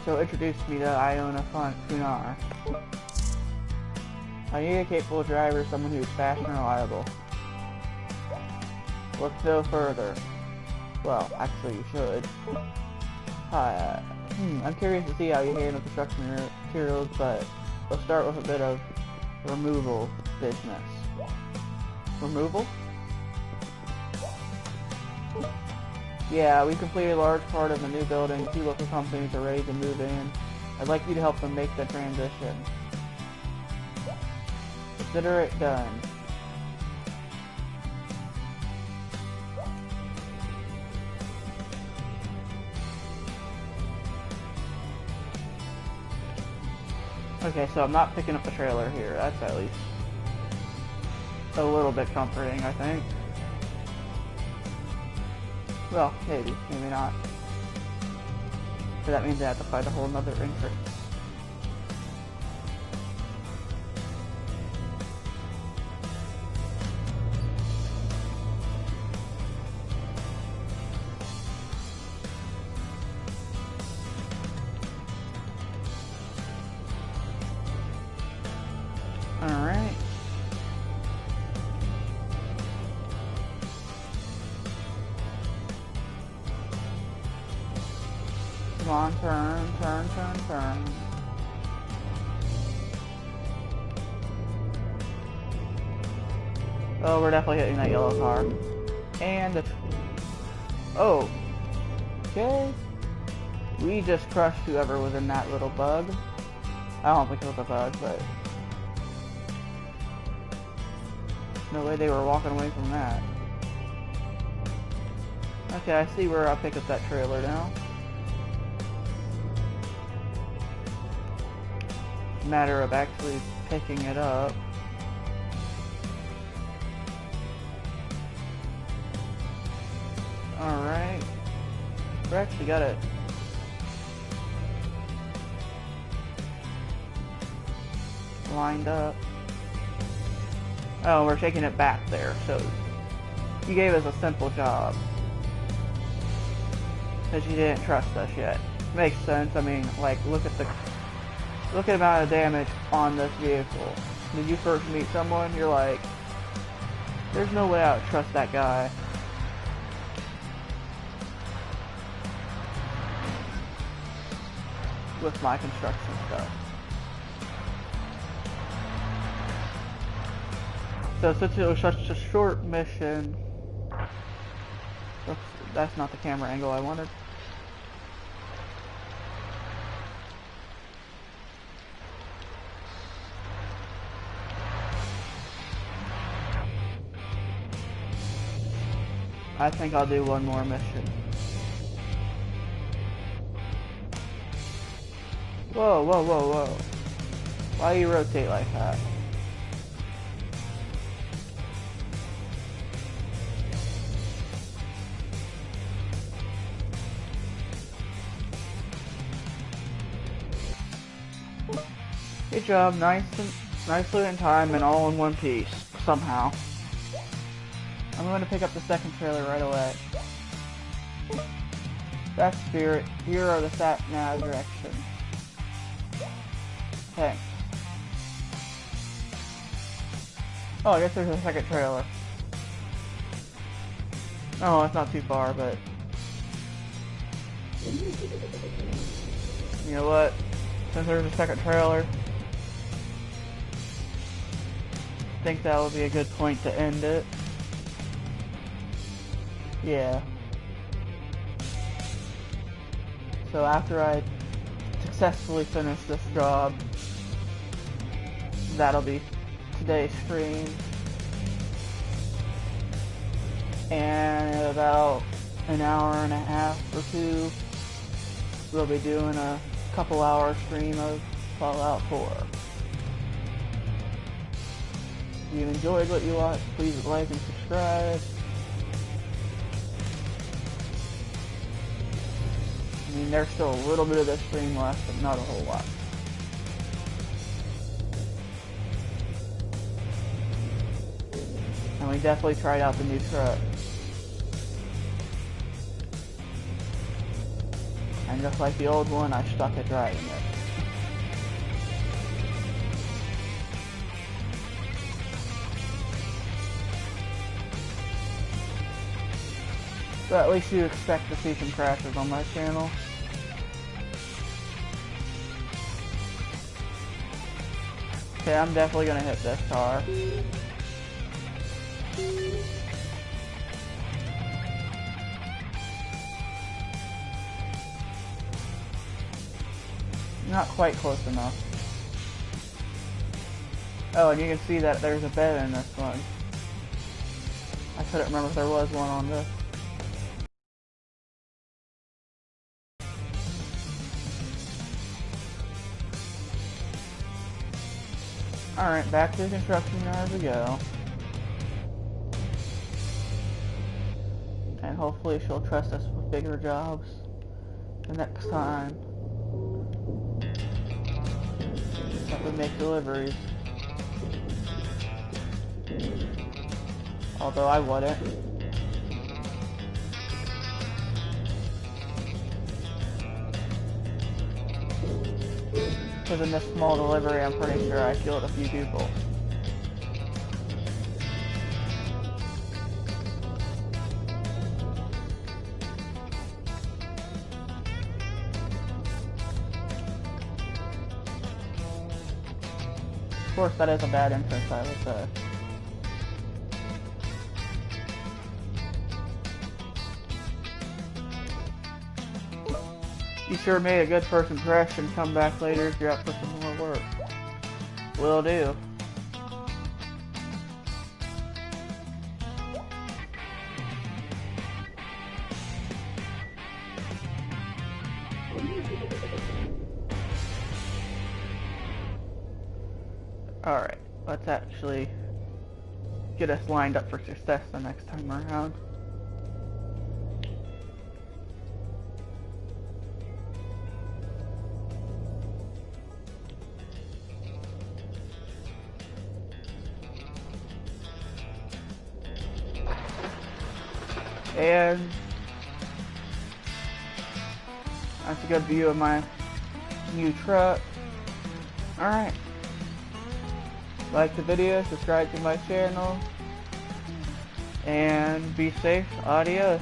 So introduce me to Iona Funar. I need a capable driver, someone who is fast and reliable. Look no further. Well, actually you should. Hi, I'm curious to see how you handle construction materials, but we'll start with a bit of removal business. Removal? Yeah, we completed a large part of the new building. 2 local companies are ready to move in. I'd like you to help them make the transition. Consider it done. Okay, so I'm not picking up the trailer here. That's at least a little bit comforting, I think. Well, maybe not. So that means I have to find a whole nother entrance. Alright. Come on, turn. Oh, we're definitely hitting that yellow car. And the... Oh. Okay. We just crushed whoever was in that little bug. I don't think it was a bug, but... No way they were walking away from that. Okay, I see where I'll pick up that trailer now. matter of actually picking it up. Alright. We actually got it. Lined up. Oh, we're taking it back there, so you gave us a simple job. Because you didn't trust us yet. Makes sense. I mean, like, look at the amount of damage on this vehicle. When you first meet someone, you're like, there's no way I would trust that guy. With my construction stuff. So since it was such a short mission, oops, that's not the camera angle I wanted. I think I'll do one more mission. Whoa, whoa, whoa, whoa. Why do you rotate like that? Good job, nicely in time and all in one piece, somehow. I'm going to pick up the second trailer right away. That's Spirit. Here are the sat-nav directions. Thanks. Oh, I guess there's a second trailer. Oh, it's not too far, but... You know what? Since there's a second trailer, I think that would be a good point to end it. Yeah. So after I successfully finish this job, that'll be today's stream. And in about an hour and a half or two, we'll be doing a couple hour stream of Fallout 4. If you enjoyed what you watched, please like and subscribe. I mean, there's still a little bit of this stream left, but not a whole lot. And we definitely tried out the new truck. And just like the old one, I stuck at driving it. So at least you expect to see some crashes on my channel. Okay, I'm definitely gonna hit this car. Not quite close enough. Oh, and you can see that there's a bed in this one. I couldn't remember if there was one on this. Alright, back to the construction yard we go. And hopefully she'll trust us with bigger jobs the next time that we make deliveries. Although I wouldn't. Because in this small delivery, I'm pretty sure I killed a few people. Of course, that is a bad entrance, I would say. You sure made a good first impression. Come back later if you're up for some more work. Will do. Alright, let's actually get us lined up for success the next time around. And that's a good view of my new truck. Alright. Like the video, subscribe to my channel, and be safe. Adios.